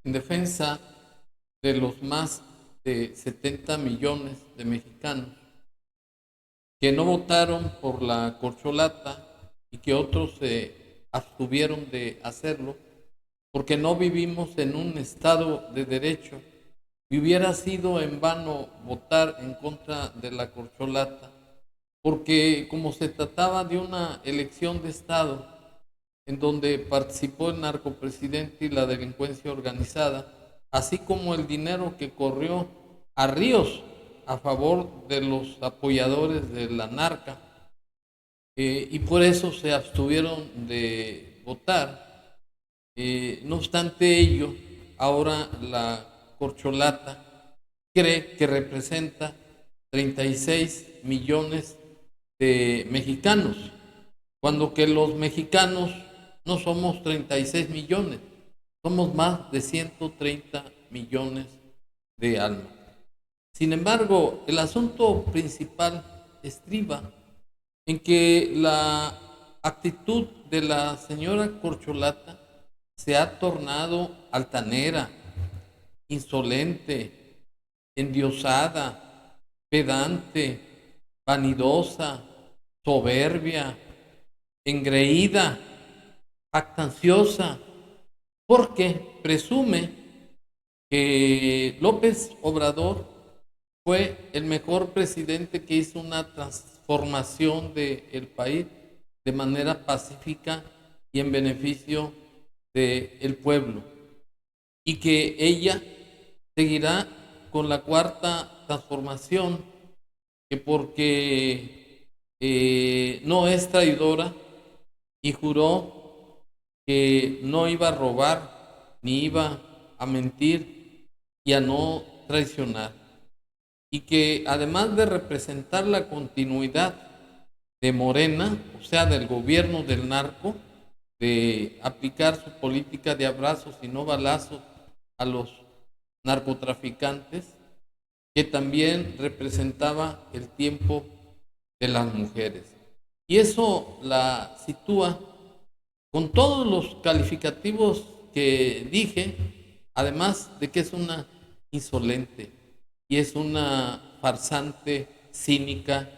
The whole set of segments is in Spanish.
en defensa de los más de 70 millones de mexicanos que no votaron por la corcholata y que otros se abstuvieron de hacerlo porque no vivimos en un estado de derecho y hubiera sido en vano votar en contra de la corcholata, porque como se trataba de una elección de estado en donde participó el narcopresidente y la delincuencia organizada, así como el dinero que corrió a ríos a favor de los apoyadores de la narca, y por eso se abstuvieron de votar. No obstante ello, ahora la corcholata cree que representa 36 millones de mexicanos, cuando que los mexicanos no somos 36 millones, somos más de 130 millones de almas. Sin embargo, el asunto principal estriba en que la actitud de la señora corcholata se ha tornado altanera, insolente, endiosada, pedante, vanidosa, soberbia, engreída, jactanciosa, porque presume que López Obrador fue el mejor presidente que hizo una transformación del país de manera pacífica y en beneficio del pueblo, y que ella seguirá con la cuarta transformación, que porque no es traidora y juró que no iba a robar ni iba a mentir y a no traicionar, y que además de representar la continuidad de Morena, o sea, del gobierno del narco, de aplicar su política de abrazos y no balazos a los narcotraficantes, que también representaba el tiempo de las mujeres. Y eso la sitúa con todos los calificativos que dije, además de que es una insolente y es una farsante, cínica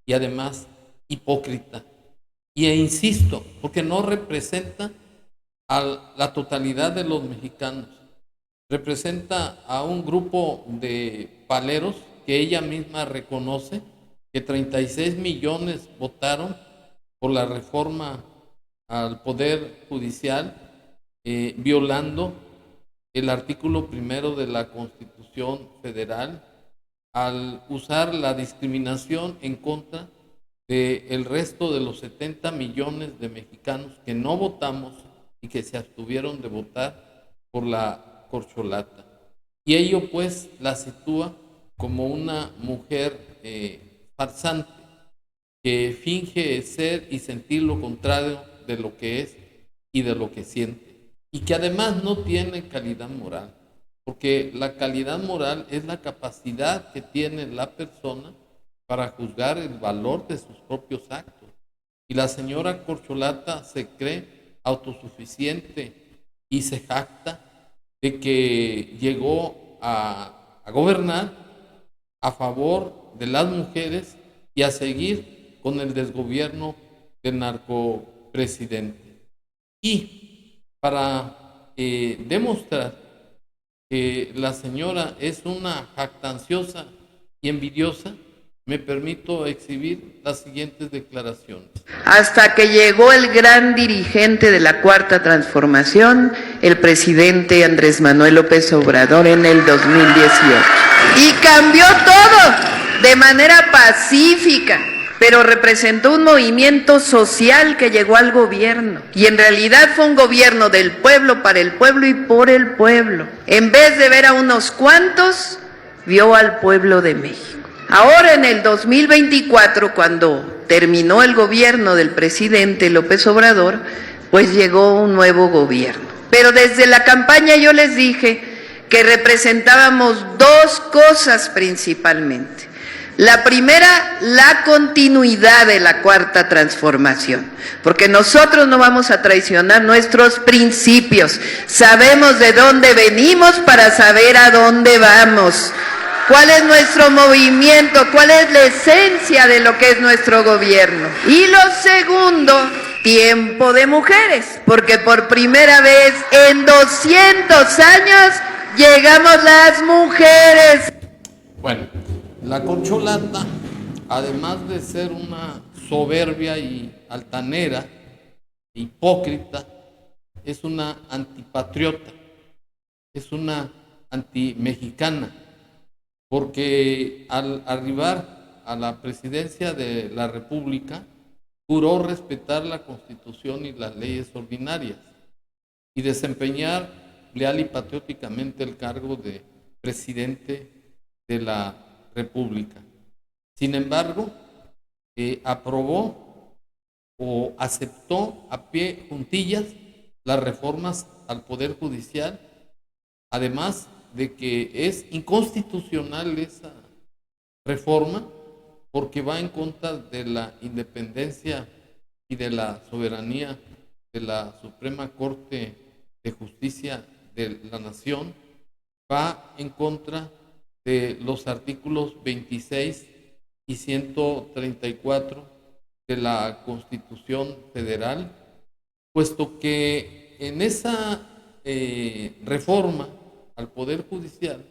y además hipócrita. Y insisto, porque no representa a la totalidad de los mexicanos, representa a un grupo de paleros que ella misma reconoce que 36 millones votaron por la reforma al Poder Judicial, violando el artículo primero de la Constitución Federal, al usar la discriminación en contra del resto de los 70 millones de mexicanos que no votamos y que se abstuvieron de votar por la corcholata. Y ello pues la sitúa como una mujer farsante que finge ser y sentir lo contrario de lo que es y de lo que siente, y que además no tiene calidad moral, porque la calidad moral es la capacidad que tiene la persona para juzgar el valor de sus propios actos. Y la señora corcholata se cree autosuficiente y se jacta de que llegó a gobernar a favor de las mujeres y a seguir con el desgobierno del narcopresidente. Y para demostrar que la señora es una jactanciosa y envidiosa, me permito exhibir las siguientes declaraciones. Hasta que llegó el gran dirigente de la Cuarta Transformación, el presidente Andrés Manuel López Obrador, en el 2018. Y cambió todo de manera pacífica, pero representó un movimiento social que llegó al gobierno. Y en realidad fue un gobierno del pueblo, para el pueblo y por el pueblo. En vez de ver a unos cuantos, vio al pueblo de México. Ahora en el 2024, cuando terminó el gobierno del presidente López Obrador, pues llegó un nuevo gobierno. Pero desde la campaña yo les dije que representábamos dos cosas principalmente. La primera, la continuidad de la Cuarta Transformación, porque nosotros no vamos a traicionar nuestros principios. Sabemos de dónde venimos para saber a dónde vamos. ¿Cuál es nuestro movimiento? ¿Cuál es la esencia de lo que es nuestro gobierno? Y lo segundo, tiempo de mujeres, porque por primera vez en 200 años llegamos las mujeres. Bueno, la corcholata, además de ser una soberbia y altanera, hipócrita, es una antipatriota, es una antimexicana, porque al arribar a la presidencia de la República, juró respetar la Constitución y las leyes ordinarias y desempeñar leal y patrióticamente el cargo de presidente de la República. Sin embargo, aprobó o aceptó a pie juntillas las reformas al Poder Judicial, además de que es inconstitucional esa reforma porque va en contra de la independencia y de la soberanía de la Suprema Corte de Justicia de la Nación, va en contra de los artículos 26 y 134 de la Constitución Federal, puesto que en esa reforma al Poder Judicial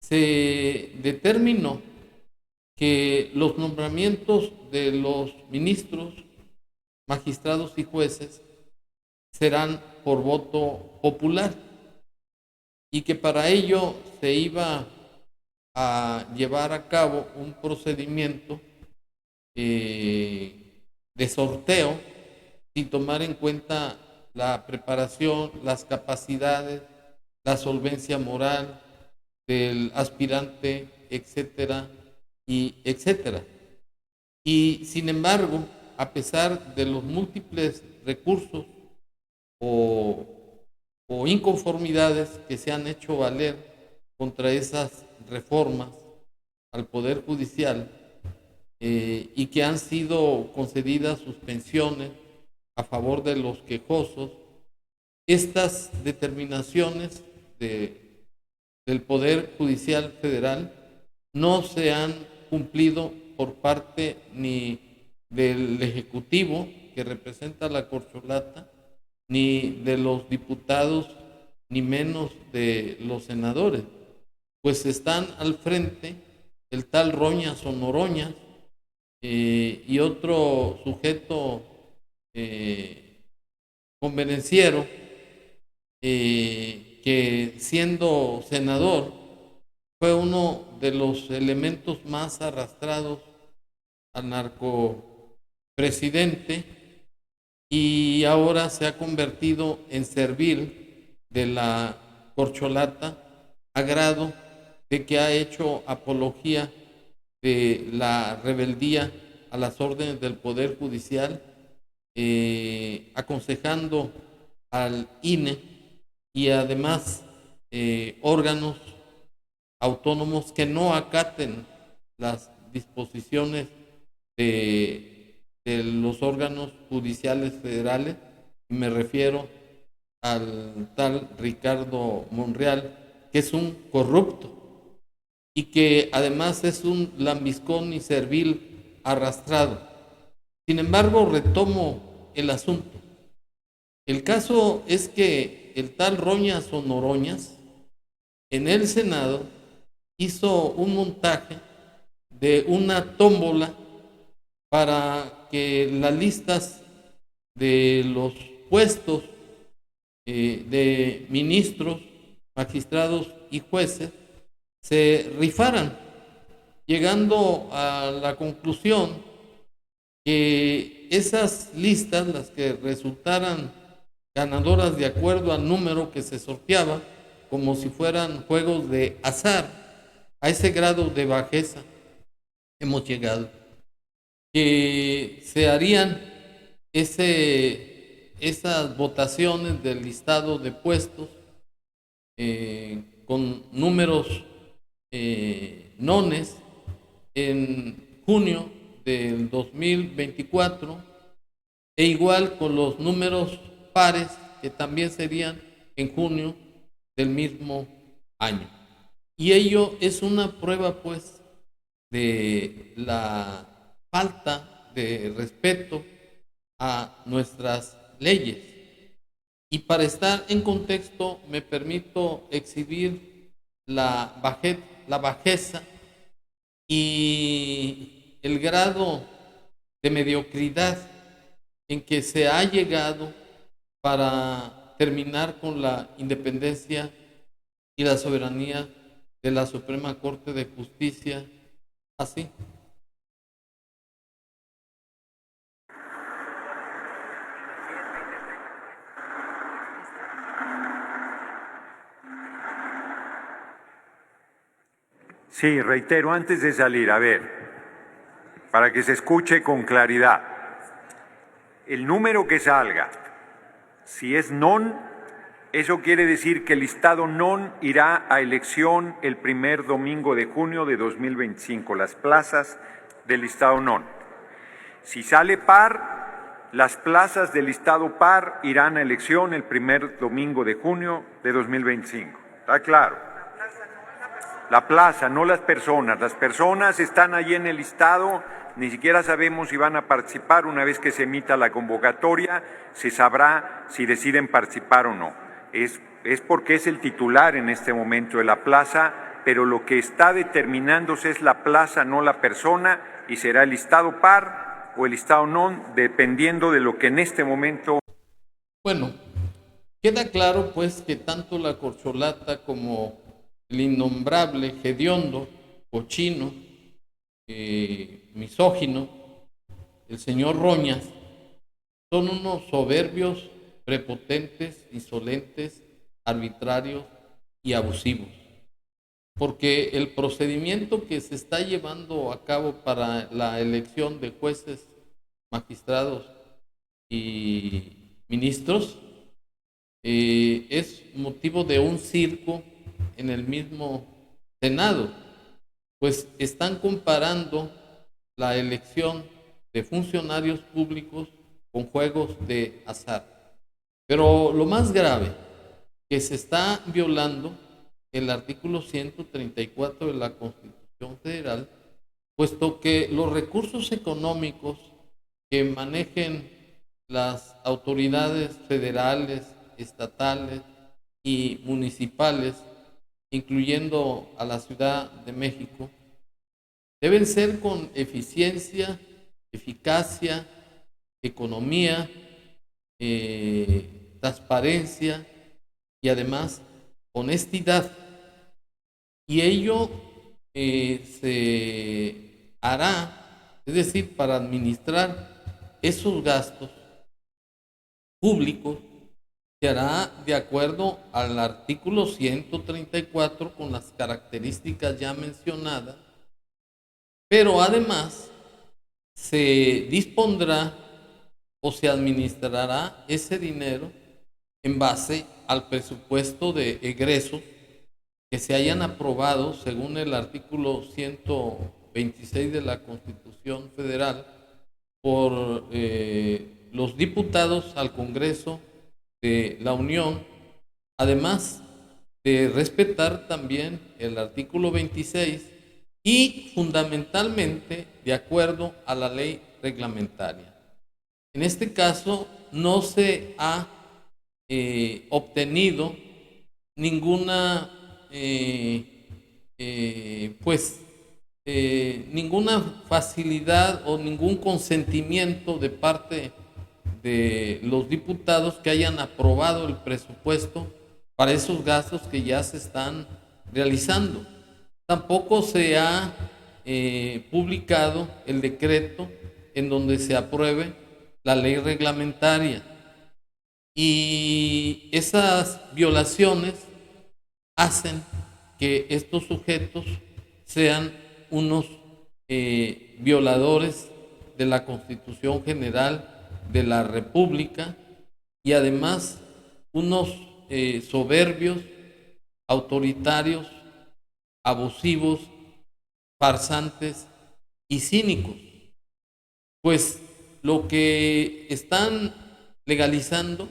se determinó que los nombramientos de los ministros, magistrados y jueces serán por voto popular y que para ello se iba a llevar a cabo un procedimiento de sorteo sin tomar en cuenta la preparación, las capacidades, la solvencia moral del aspirante, etcétera, y etcétera. Y sin embargo, a pesar de los múltiples recursos o inconformidades que se han hecho valer contra esas reformas al Poder Judicial y que han sido concedidas suspensiones a favor de los quejosos, estas determinaciones del Poder Judicial Federal no se han cumplido por parte ni del Ejecutivo, que representa a la corcholata, ni de los diputados, ni menos de los senadores, pues están al frente el tal Roñas o Noroñas y otro sujeto convenenciero que siendo senador fue uno de los elementos más arrastrados al narcopresidente y ahora se ha convertido en servil de la corcholata a grado de que ha hecho apología de la rebeldía a las órdenes del Poder Judicial, aconsejando al INE y además órganos autónomos que no acaten las disposiciones de los órganos judiciales federales, y me refiero al tal Ricardo Monreal, que es un corrupto y que además es un lambiscón y servil arrastrado. Sin embargo, retomo el asunto. El caso es que el tal Roñas o Noroñas en el Senado hizo un montaje de una tómbola para que las listas de los puestos de ministros, magistrados y jueces se rifaran, llegando a la conclusión que esas listas, las que resultaran ganadoras de acuerdo al número que se sorteaba, como si fueran juegos de azar, a ese grado de bajeza hemos llegado, que se harían esas votaciones del listado de puestos con números nones en junio del 2024 e igual con los números pares que también serían en junio del mismo año. Y ello es una prueba, pues, de la falta de respeto a nuestras leyes. Y para estar en contexto, me permito exhibir la bajeza y el grado de mediocridad en que se ha llegado para terminar con la independencia y la soberanía de la Suprema Corte de Justicia. Así. Sí, reitero, antes de salir, a ver, para que se escuche con claridad, el número que salga, si es non, eso quiere decir que el listado non irá a elección el primer domingo de junio de 2025, las plazas del listado non. Si sale par, las plazas del listado par irán a elección el primer domingo de junio de 2025. ¿Está claro? La plaza, no las personas. Las personas están allí en el listado, ni siquiera sabemos si van a participar. Una vez que se emita la convocatoria, se sabrá si deciden participar o no. Es porque es el titular en este momento de la plaza, pero lo que está determinándose es la plaza, no la persona, y será el listado par o el listado non, dependiendo de lo que en este momento... Bueno, queda claro pues que tanto la corcholata como el innombrable, hediondo, cochino, misógino, el señor Roñas, son unos soberbios, prepotentes, insolentes, arbitrarios y abusivos. Porque el procedimiento que se está llevando a cabo para la elección de jueces, magistrados y ministros es motivo de un circo en el mismo Senado, pues están comparando la elección de funcionarios públicos con juegos de azar. Pero lo más grave, que se está violando el artículo 134 de la Constitución Federal, puesto que los recursos económicos que manejen las autoridades federales, estatales y municipales, incluyendo a la Ciudad de México, deben ser con eficiencia, eficacia, economía, transparencia y además honestidad. Y ello se hará, es decir, para administrar esos gastos públicos, se hará de acuerdo al artículo 134 con las características ya mencionadas, pero además se dispondrá o se administrará ese dinero en base al presupuesto de egresos que se hayan aprobado según el artículo 126 de la Constitución Federal por los diputados al Congreso de la Unión, además de respetar también el artículo 26 y fundamentalmente de acuerdo a la ley reglamentaria. En este caso no se ha obtenido ninguna ninguna facilidad o ningún consentimiento de parte de los diputados que hayan aprobado el presupuesto para esos gastos que ya se están realizando. Tampoco se ha publicado el decreto en donde se apruebe la ley reglamentaria. Y esas violaciones hacen que estos sujetos sean unos violadores de la Constitución General de la República y además unos soberbios, autoritarios, abusivos, farsantes y cínicos, pues lo que están legalizando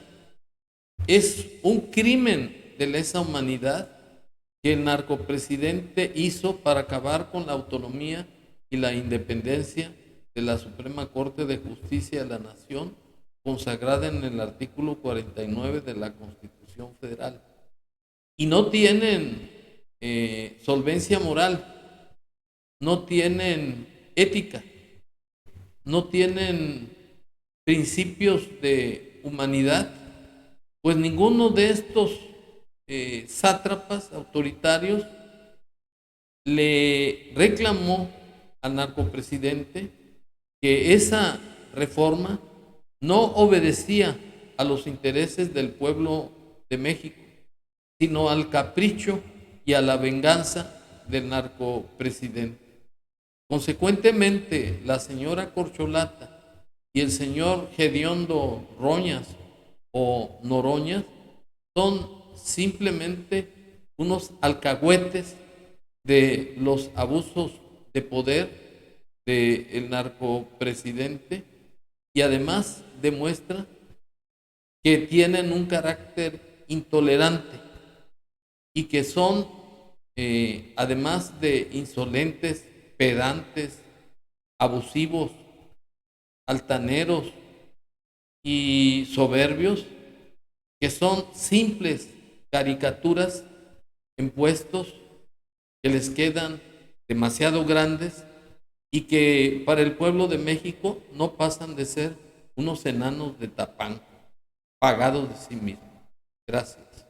es un crimen de lesa humanidad que el narcopresidente hizo para acabar con la autonomía y la independencia de la Suprema Corte de Justicia de la Nación, consagrada en el artículo 49 de la Constitución Federal. Y no tienen solvencia moral, no tienen ética, no tienen principios de humanidad, pues ninguno de estos sátrapas autoritarios le reclamó al narcopresidente que esa reforma no obedecía a los intereses del pueblo de México, sino al capricho y a la venganza del narcopresidente. Consecuentemente, la señora Corcholata y el señor Gediondo Roñas o Noroñas son simplemente unos alcahuetes de los abusos de poder del narcopresidente, y además demuestra que tienen un carácter intolerante y que son, además de insolentes, pedantes, abusivos, altaneros y soberbios, que son simples caricaturas en puestos que les quedan demasiado grandes y que para el pueblo de México no pasan de ser unos enanos de Tapanco, pagados de sí mismos. Gracias.